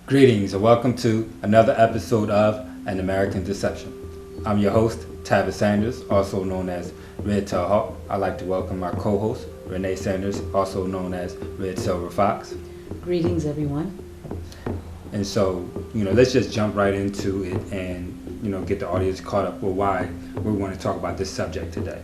Greetings and welcome to another episode of An American Deception. I'm your host, Tavis Sanders, also known as Red Tail Hawk. I'd like to welcome our co-host, Renee Sanders, also known as Red Silver Fox. Greetings, everyone. And so, let's just jump right into it and, get the audience caught up with why we want to talk about this subject today.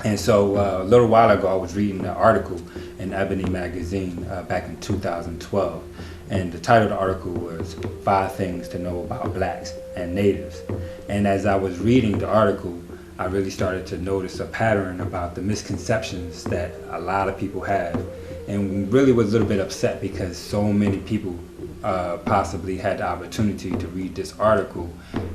And so a little while ago, I was reading an article in Ebony magazine back in 2012. And the title of the article was 5 Things to Know About Blacks and Natives. And as I was reading the article, I really started to notice a pattern about the misconceptions that a lot of people have, and really was a little bit upset because so many people possibly had the opportunity to read this article,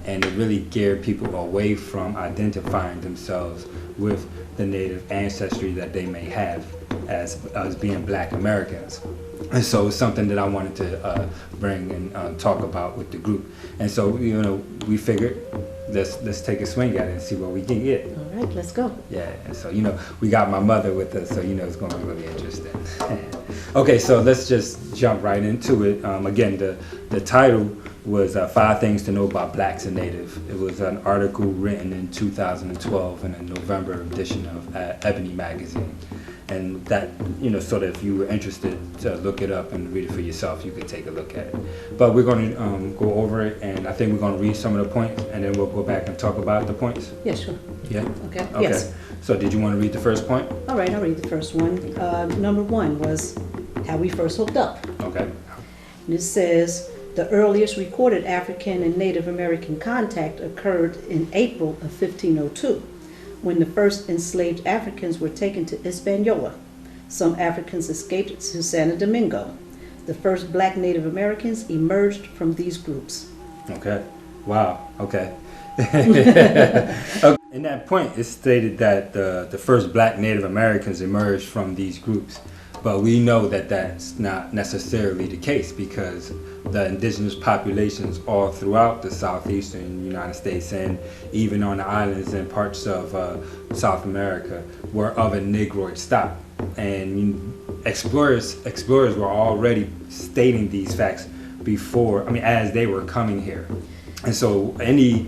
and it really geared people away from identifying themselves with the Native ancestry that they may have as being Black Americans. And so it's something that I wanted to bring and talk about with the group. And so, we figured let's take a swing at it and see what we can get. All right, let's go. Yeah, and so, we got my mother with us, so, it's going to be really interesting. Okay, so let's just jump right into it. Again, the title was 5 Things to Know About Blacks and Natives. It was an article written in 2012 in a November edition of Ebony magazine. And that, so that if you were interested to look it up and read it for yourself, you could take a look at it. But we're going to go over it, and I think we're going to read some of the points, and then we'll go back and talk about the points. Yeah, sure. Yeah? Okay. Yes. So did you want to read the first point? All right, I'll read the first one. Number 1 was how we first hooked up. Okay. And it says, the earliest recorded African and Native American contact occurred in April of 1502. When the first enslaved Africans were taken to Hispanola. Some Africans escaped to Santo Domingo. The first Black Native Americans emerged from these groups. Okay. Wow. Okay. In that point, it stated that the first Black Native Americans emerged from these groups. But we know that that's not necessarily the case, because the indigenous populations all throughout the southeastern United States and even on the islands and parts of South America were of a Negroid stock. And explorers were already stating these facts before, as they were coming here. And so any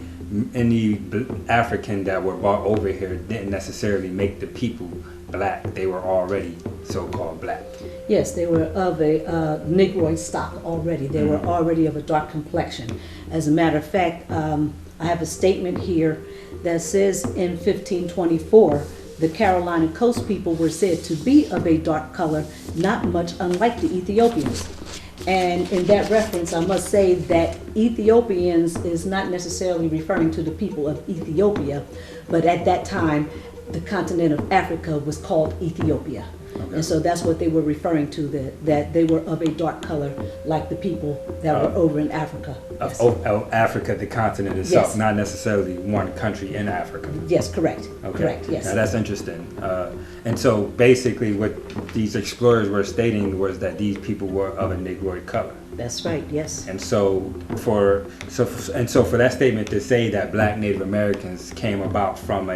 African that were brought over here didn't necessarily make the people Black. They were already so-called Black. Yes, they were of a Negroid stock already. They were already of a dark complexion. As a matter of fact, I have a statement here that says in 1524, the Carolina coast people were said to be of a dark color, not much unlike the Ethiopians. And in that reference, I must say that Ethiopians is not necessarily referring to the people of Ethiopia, but at that time, the continent of Africa was called Ethiopia. Okay. And so that's what they were referring to, that they were of a dark color like the people that were over in Africa. Yes. Africa, the continent itself, yes. Not necessarily one country in Africa. Yes, correct. Okay. Correct, yes. Now that's interesting. And so basically what these explorers were stating was that these people were of a Negroid color. That's right, yes. And so for that statement to say that Black Native Americans came about from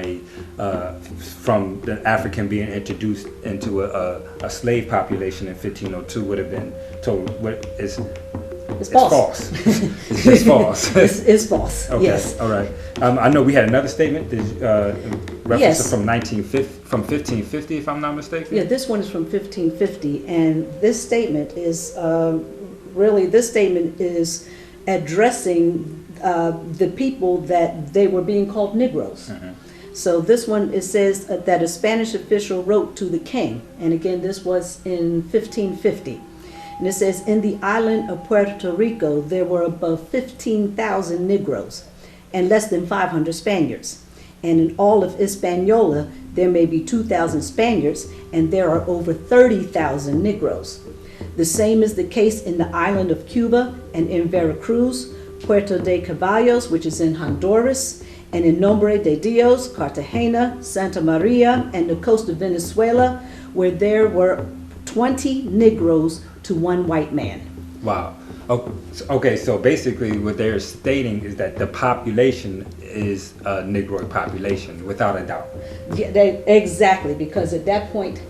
the African being introduced into a slave population in 1502 would have been told it's false. It's just false. It's false. Okay. Yes. All right. I know we had another statement. Reference yes. from 1550, if I'm not mistaken. Yeah, this one is from 1550, and this statement is addressing the people that they were being called Negroes. Mm-hmm. So this one, it says that a Spanish official wrote to the king, and again this was in 1550. And it says, in the island of Puerto Rico, there were above 15,000 Negroes and less than 500 Spaniards. And in all of Hispaniola, there may be 2,000 Spaniards, and there are over 30,000 Negroes. The same is the case in the island of Cuba and in Veracruz, Puerto de Caballos, which is in Honduras, and in Nombre de Dios, Cartagena, Santa Maria, and the coast of Venezuela, where there were 20 Negroes to 1 white man. Wow. Okay, so basically what they're stating is that the population is a Negroid population, without a doubt. Yeah, exactly, because at that point,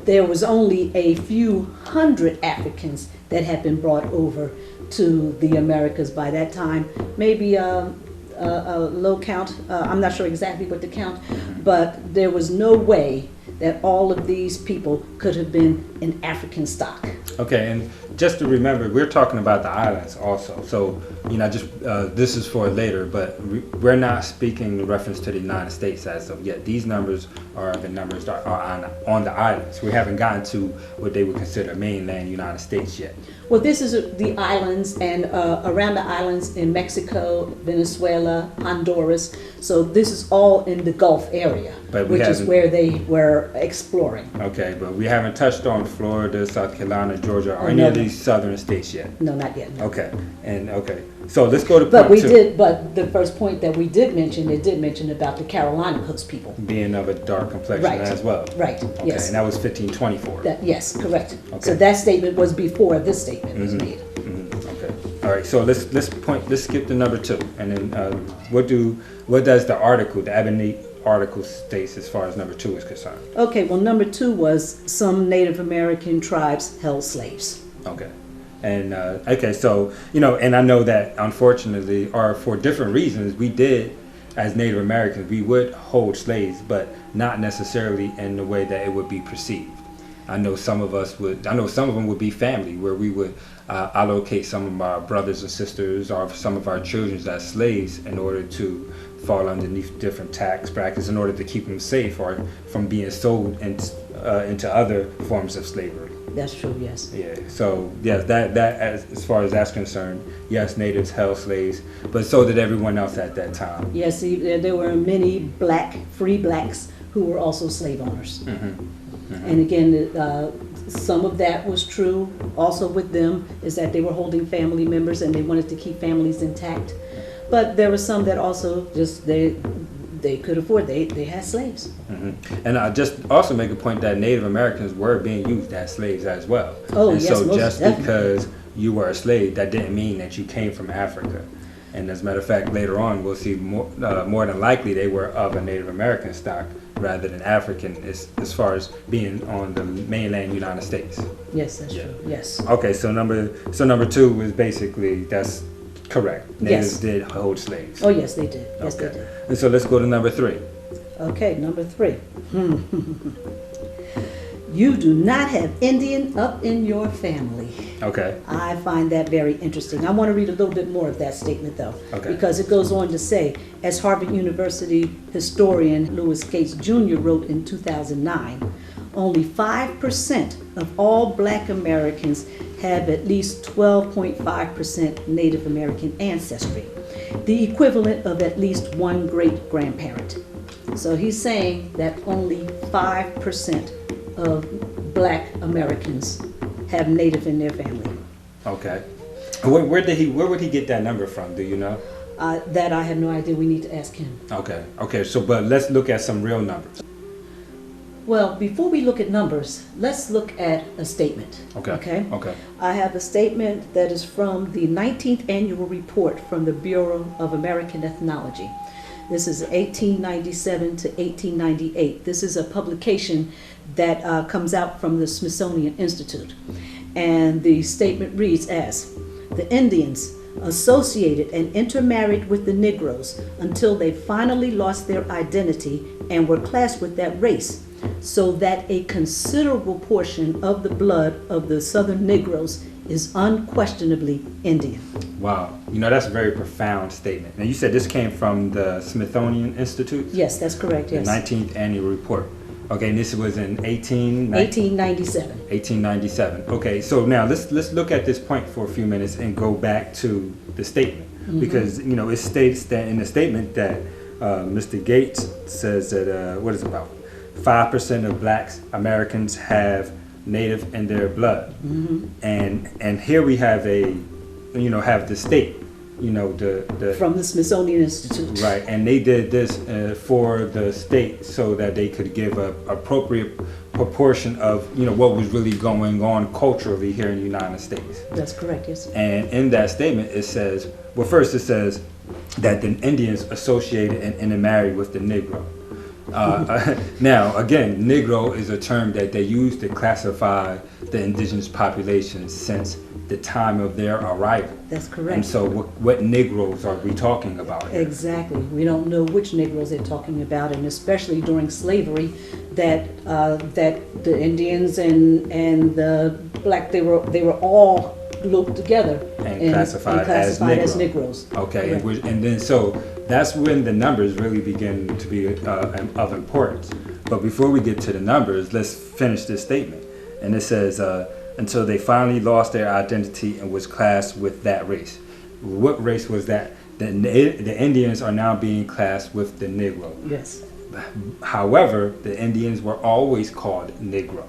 there was only a few hundred Africans that had been brought over to the Americas by that time. Maybe a low count. I'm not sure exactly what the count, but there was no way that all of these people could have been in African stock. Okay, and just to remember, we're talking about the islands also. So, just this is for later, but we're not speaking in reference to the United States as of yet. These numbers are the numbers that are on the islands. We haven't gotten to what they would consider mainland United States yet. Well, this is the islands and around the islands in Mexico, Venezuela, Honduras. So this is all in the Gulf area, which is where they were exploring. Okay, but we haven't touched on Florida, South Carolina, Georgia, or any of these southern states yet. No, not yet. No. Okay, so let's go to point two. But the first point that we did mention, it did mention about the Carolina coast people being of a dark complexion as well. Right. Okay, Yes. and that was 1524. Yes, correct. Okay. So that statement was before this statement was made. Okay. All right. So let's skip to number 2, and then what does the article, the Ebony article, states as far as number 2 is concerned? Okay. Well, number 2 was some Native American tribes held slaves. Okay. And so and I know that unfortunately, or for different reasons, we did, as Native Americans, we would hold slaves, but not necessarily in the way that it would be perceived. I know some of them would be family, where we would allocate some of our brothers and sisters or some of our children as slaves in order to fall underneath different tax brackets in order to keep them safe or from being sold into other forms of slavery. That's true, yes. Yeah. So yes, that as far as that's concerned, yes, natives held slaves, but so did everyone else at that time. Yes, there were many free blacks who were also slave owners. And again, some of that was true also with them, is that they were holding family members and they wanted to keep families intact. But there were some that also just they could afford, they had slaves. And I just also make a point that Native Americans were being used as slaves as well. Oh, and yes, so most just definitely. because you were a slave, that didn't mean that you came from Africa. And as a matter of fact, later on we'll see more than likely they were of a Native American stock rather than African, as far as being on the mainland United States. Yes, that's true. Yes. Okay, so number 2 was basically, that's correct. Natives did hold slaves. Oh, yes, they did. Yes, Okay. they did. And so let's go to number 3. Okay, number 3. You do not have Indian up in your family. Okay. I find that very interesting. I want to read a little bit more of that statement, though, Okay. because it goes on to say, as Harvard University historian Lewis Gates Jr. wrote in 2009, only 5% of all Black Americans have at least 12.5% Native American ancestry, the equivalent of at least one great-grandparent. So he's saying that only 5% of Black Americans have Native in their family. Okay. Where would he get that number from? Do you know? That I have no idea. We need to ask him. Okay. So, but let's look at some real numbers. Well, before we look at numbers, let's look at a statement. Okay. I have a statement that is from the 19th annual report from the Bureau of American Ethnology. This is 1897 to 1898. This is a publication that comes out from the Smithsonian Institute. And the statement reads as, the Indians associated and intermarried with the Negroes until they finally lost their identity and were classed with that race, so that a considerable portion of the blood of the Southern Negroes is unquestionably Indian. Wow. That's a very profound statement. Now, you said this came from the Smithsonian Institute? Yes, that's correct, yes. The 19th annual report. Okay, and this was in 1897. 1897. Okay, so now let's look at this point for a few minutes and go back to the statement. Because, it states that in the statement that Mr. Gates says that, about 5% of Black Americans have Native in their blood. And here we have have the state, from the Smithsonian Institute. Right, and they did this for the state so that they could give a appropriate proportion of what was really going on culturally here in the United States. That's correct, yes. And in that statement it says, first it says that the Indians associated and intermarried with the Negro. Now, again, Negro is a term that they use to classify the indigenous population since the time of their arrival. That's correct. And so what Negroes are we talking about here? Exactly. We don't know which Negroes they're talking about, and especially during slavery, that the Indians and the black, they were all grouped together and classified as Negroes. Okay, and then so that's when the numbers really begin to be of importance. But before we get to the numbers, let's finish this statement. And it says, until they finally lost their identity and was classed with that race. What race was that? The Indians are now being classed with the Negro. Yes. However, the Indians were always called Negro.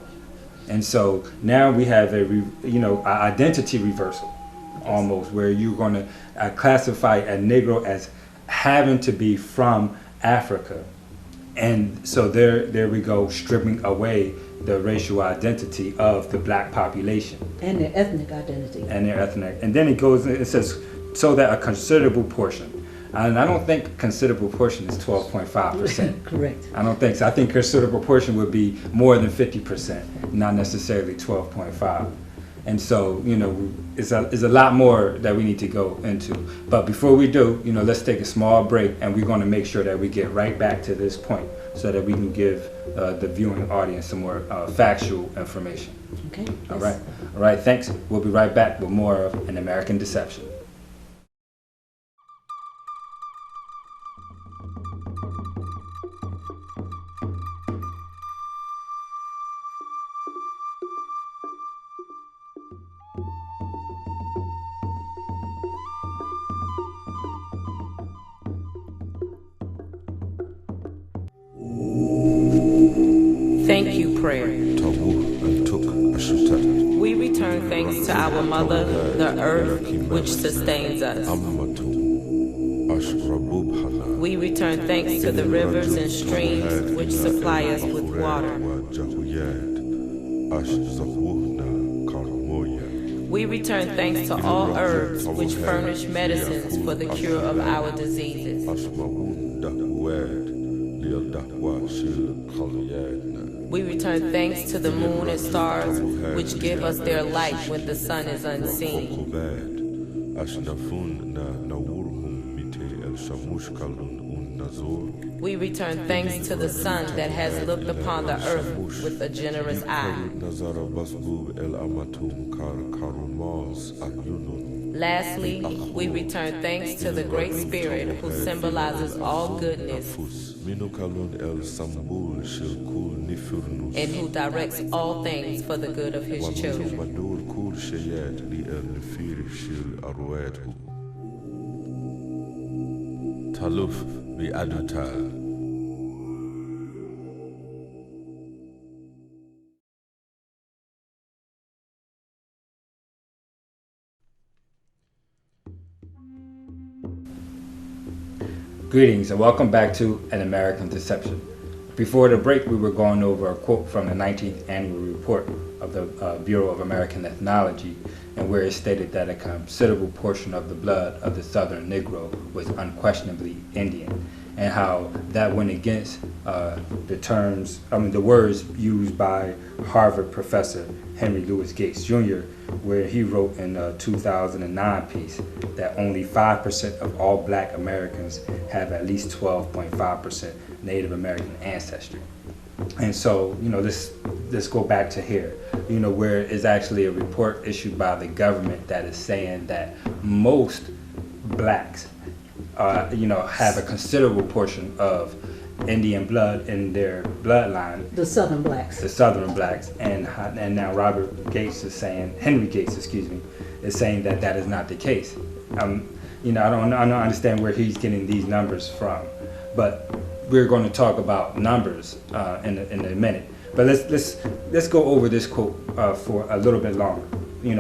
And so now we have an identity reversal, almost, where you're going to classify a Negro as having to be from Africa. And so there we go, stripping away the racial identity of the black population. And their ethnic identity. And then it says, so that a considerable portion. And I don't think considerable portion is 12.5%. Correct. I don't think so. I think considerable portion would be more than 50%, not necessarily 12.5. And so, it's a lot more that we need to go into. But before we do, let's take a small break, and we're going to make sure that we get right back to this point so that we can give the viewing audience some more factual information. Okay. All right. All right. Thanks. We'll be right back with more of An American Deception. Thank you, prayer. We return thanks to our mother, the earth, which sustains us. We return thanks to the rivers and streams which supply us with water. We return thanks to all herbs which furnish medicines for the cure of our diseases. We return thanks to the moon and stars which give us their light when the sun is unseen. We return thanks to the sun that has looked upon the earth with a generous eye. Lastly, we return thanks to the Great Spirit who symbolizes all goodness and who directs all things for the good of his children. Taluf bi'aduta. Greetings and welcome back to An American Deception. Before the break, we were going over a quote from the 19th annual report of the Bureau of American Ethnology, and where it stated that a considerable portion of the blood of the Southern Negro was unquestionably Indian, and how that went against the words used by Harvard professor Henry Louis Gates Jr., where he wrote in a 2009 piece that only 5% of all black Americans have at least 12.5% Native American ancestry. And so, let's go back to here, where it's actually a report issued by the government that is saying that most blacks, have a considerable portion of Indian blood in their bloodline. The Southern blacks. The Southern blacks, and now Henry Gates, is saying that that is not the case. I don't understand where he's getting these numbers from, but we're going to talk about numbers in a minute. But let's go over this quote for a little bit longer,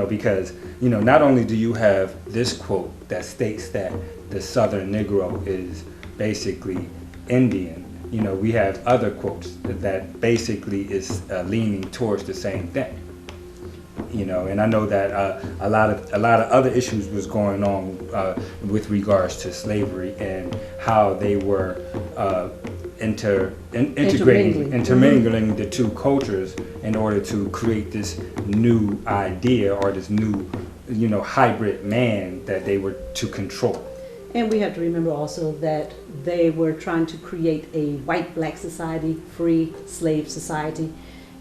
because not only do you have this quote that states that the Southern Negro is basically Indian, we have other quotes that basically is leaning towards the same thing. And I know that a lot of other issues was going on with regards to slavery and how they were intermingling the two cultures in order to create this new idea or this new, hybrid man that they were to control. And we have to remember also that they were trying to create a white-black society, free slave society.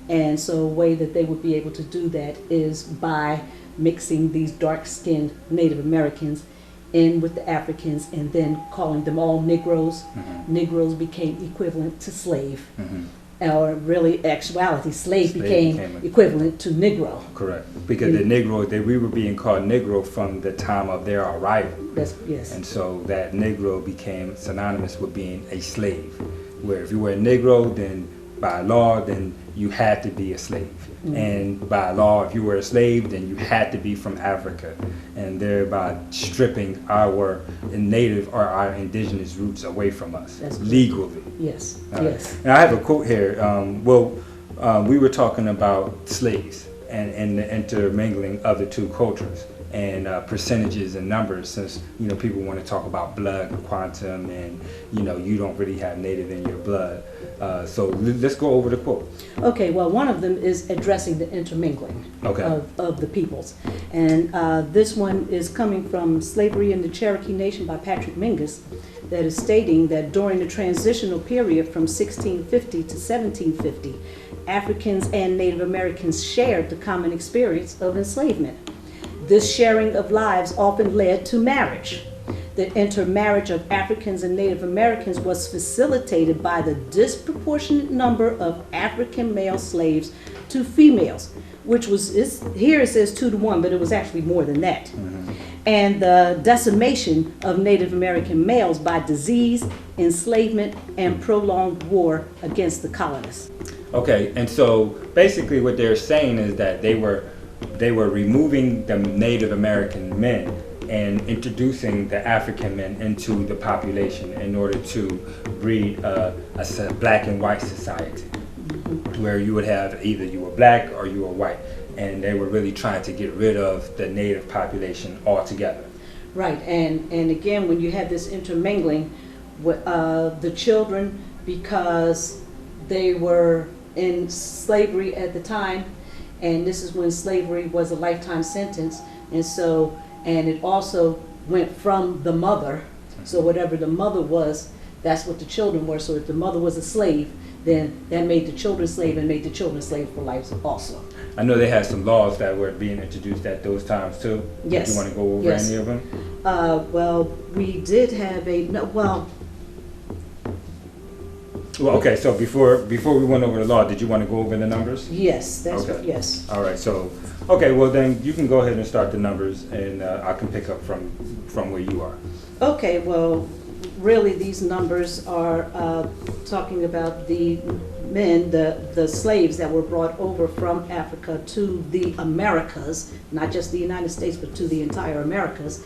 And so a way that they would be able to do that is by mixing these dark-skinned Native Americans in with the Africans and then calling them all Negroes. Mm-hmm. Negroes became equivalent to slave. Mm-hmm. Or really, actuality, slave became equivalent to Negro. Correct. Because we were being called Negro from the time of their arrival. Yes. And so that Negro became synonymous with being a slave. Where if you were a Negro, then by law, then you had to be a slave. Mm-hmm. And by law, if you were a slave, then you had to be from Africa. And thereby stripping our native or our indigenous roots away from us legally. Yes, yes. And I have a quote here. We were talking about slaves and the intermingling of the two cultures and percentages and numbers, since people want to talk about blood quantum and you don't really have native in your blood. So let's go over the quote. Okay, well, one of them is addressing the intermingling of the peoples. And this one is coming from Slavery in the Cherokee Nation by Patrick Mingus, that is stating that during the transitional period from 1650 to 1750, Africans and Native Americans shared the common experience of enslavement. This sharing of lives often led to marriage. The intermarriage of Africans and Native Americans was facilitated by the disproportionate number of African male slaves to females, which was, here it says 2 to 1, but it was actually more than that. Mm-hmm. And the decimation of Native American males by disease, enslavement, and prolonged war against the colonists. Okay, and so basically what they're saying is that they were removing the Native American men and introducing the African men into the population in order to breed a black and white society, where you would have either you were black or you were white, and they were really trying to get rid of the native population altogether. Right, and again, when you have this intermingling with the children, because they were in slavery at the time, and this is when slavery was a lifetime sentence, and it also went from the mother. So whatever the mother was, that's what the children were. So if the mother was a slave, then that made the children slave and made the children slave for life also. I know they had some laws that were being introduced at those times too. Yes. Do you want to go over any of them? Well, we did have Well, okay, so before we went over the law, did you want to go over the numbers? Yes, yes. All right, so, okay, well then you can go ahead and start the numbers, and I can pick up from where you are. Okay, well, really these numbers are talking about the men, the slaves that were brought over from Africa to the Americas, not just the United States, but to the entire Americas.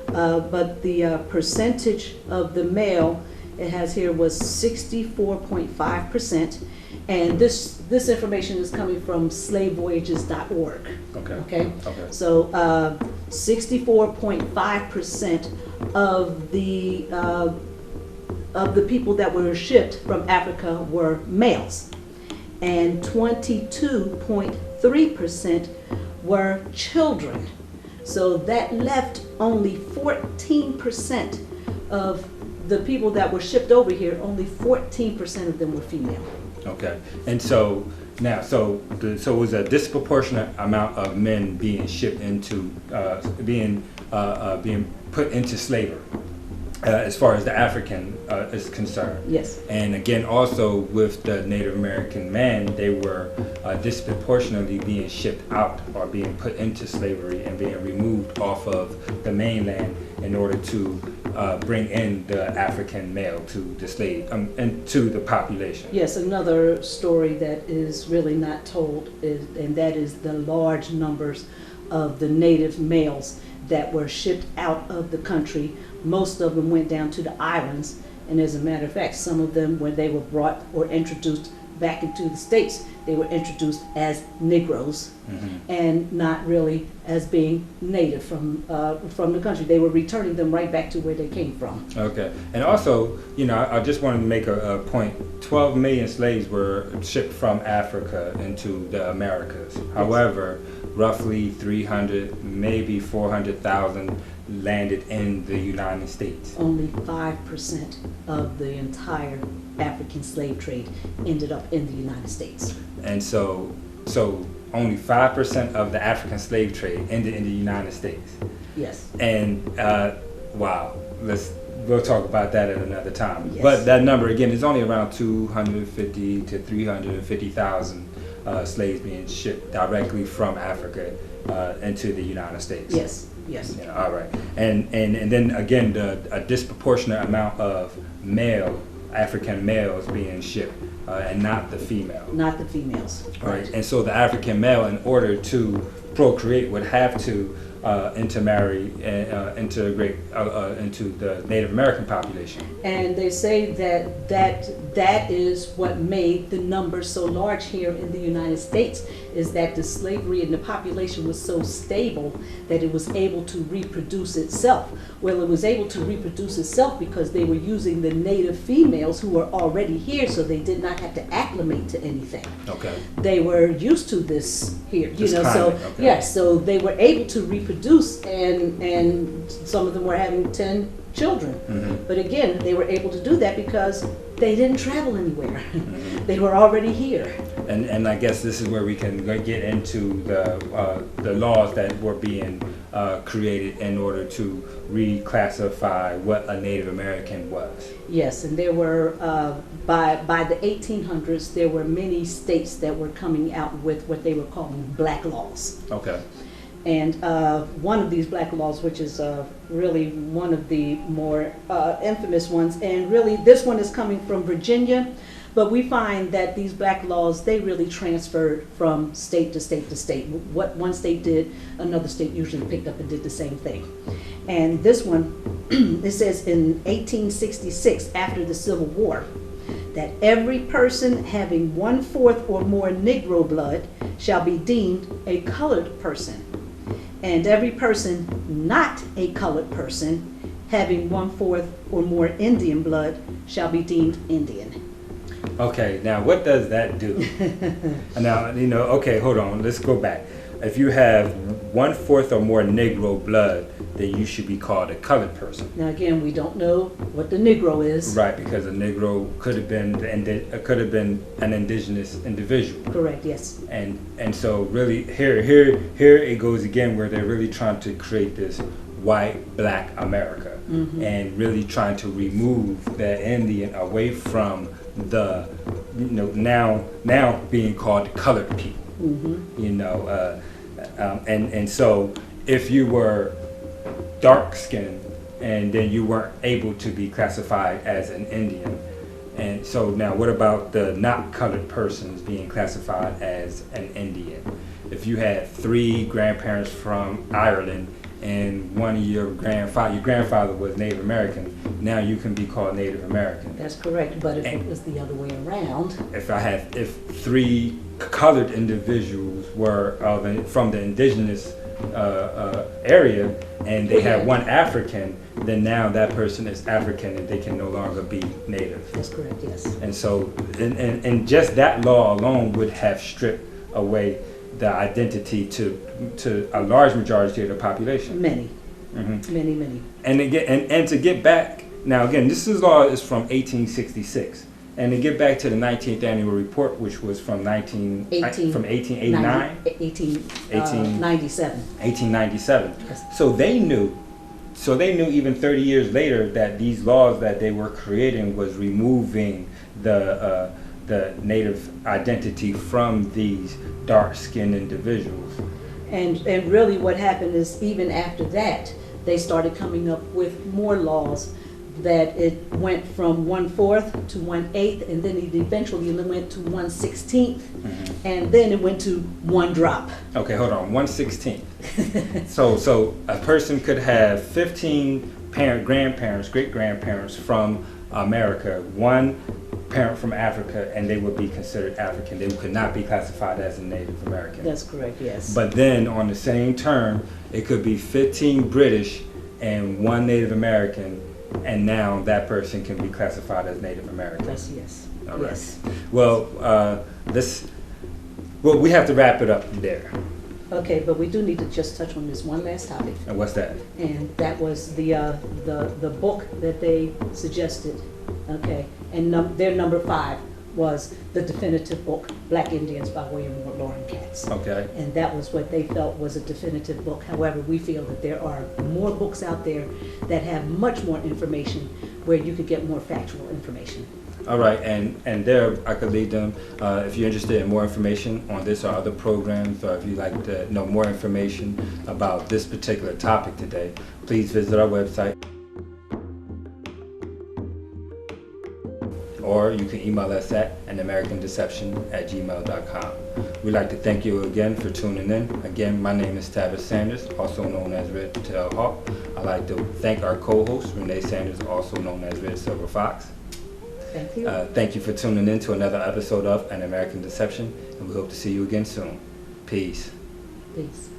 But the percentage of the male, it has here, was 64.5%, and this information is coming from slavevoyages.org. Okay. So 64.5% of the people that were shipped from Africa were males, and 22.3% were children. So that left only 14% of the people that were shipped over here, only 14% of them were female. Okay, and so now, so it was a disproportionate amount of men being shipped into, being put into slavery, as far as the African is concerned. Yes. And again, also with the Native American men, they were disproportionately being shipped out or being put into slavery and being removed off of the mainland in order to bring in the African male to the slave and to the population. Yes, another story that is really not told and that is the large numbers of the native males that were shipped out of the country. Most of them went down to the islands, and as a matter of fact, some of them, when they were brought or introduced back into the States, they were introduced as Negroes and not really as being native from the country. They were returning them right back to where they came from. Okay. And also, I just wanted to make a point. 12 million slaves were shipped from Africa into the Americas. However, roughly 300, maybe 400,000 landed in the United States. Only 5% of the entire African slave trade ended up in the United States. And so only 5% of the African slave trade ended in the United States. Yes. And wow, we'll talk about that at another time. Yes. But that number again is only around 250 to 350,000 slaves being shipped directly from Africa into the United States. Yes. Yes. Yeah, all right. And then again, a disproportionate amount of African males being shipped, and not the female. Not the females. Right. And so the African male, in order to procreate, would have to intermarry and integrate into the Native American population. And they say that is what made the numbers so large here in the United States, is that the slavery and the population was so stable that it was able to reproduce itself. Well, it was able to reproduce itself because they were using the native females who were already here, so they did not have to acclimate to anything. Okay. They were used to this here, This climate, so okay. yes, so they were able to reproduce, and some of them were having 10 children. But again, they were able to do that because they didn't travel anywhere. They were already here. And I guess this is where we can get into the laws that were being created in order to reclassify what a Native American was. Yes, and there were, by the 1800s, there were many states that were coming out with what they were calling black laws. Okay. And one of these black laws, which is really one of the more infamous ones, and really this one is coming from Virginia, but we find that these black laws, they really transferred from state to state to state. What one state did, another state usually picked up and did the same thing. And this one, it says in 1866, after the Civil War, that every person having 1/4 or more Negro blood shall be deemed a colored person, and every person not a colored person having 1/4 or more Indian blood shall be deemed Indian. Okay, now what does that do? Now, okay, hold on, let's go back. If you have 1/4 or more Negro blood, then you should be called a colored person. Now again, we don't know what the Negro is. Right, because a Negro could have been an indigenous individual. Correct, yes. And so really here it goes again, where they're really trying to create this white black America, and really trying to remove the Indian away from the now being called colored people. And so if you were dark skinned and then you weren't able to be classified as an Indian, and so now what about the not colored persons being classified as an Indian? If you had 3 grandparents from Ireland and one of your grandfather was Native American, now you can be called Native American. That's correct, but if it was the other way around. If 3 colored individuals were from the indigenous area, and they had 1 African, then now that person is African and they can no longer be Native. That's correct, yes. And so, and just that law alone would have stripped away the identity to a large majority of the population. Many. Many. And again, and to get back, now again, this law is from 1866. And to get back to the 19th annual report, which was from 1889? 1897. 1897. Yes. So they knew even 30 years later that these laws that they were creating was removing the Native identity from these dark-skinned individuals. And really what happened is, even after that, they started coming up with more laws, that it went from 1/4 to 1/8, and then it eventually went to 1/16, and then it went to 1 drop. Okay, hold on, 1/16. So a person could have 15 grandparents, great-grandparents from America. One parent from Africa and they would be considered African. They could not be classified as a Native American. That's correct, yes. But then on the same term, it could be 15 British and 1 Native American, and now that person can be classified as Native American. That's yes. All right. Yes. Well, we have to wrap it up there. Okay, but we do need to just touch on this one last topic. And what's that? And that was the book that they suggested, okay? And their number 5 was the definitive book, Black Indians by William Loren Katz. Okay. And that was what they felt was a definitive book. However, we feel that there are more books out there that have much more information where you could get more factual information. All right, and there I could lead them. If you're interested in more information on this or other programs, or if you'd like to know more information about this particular topic today, please visit our website. Or you can email us at anamericandeception@gmail.com. We'd like to thank you again for tuning in. Again, my name is Tavis Sanders, also known as Red Tail Hawk. I'd like to thank our co-host, Renee Sanders, also known as Red Silver Fox. Thank you. Thank you for tuning in to another episode of An American Deception, and we hope to see you again soon. Peace. Peace.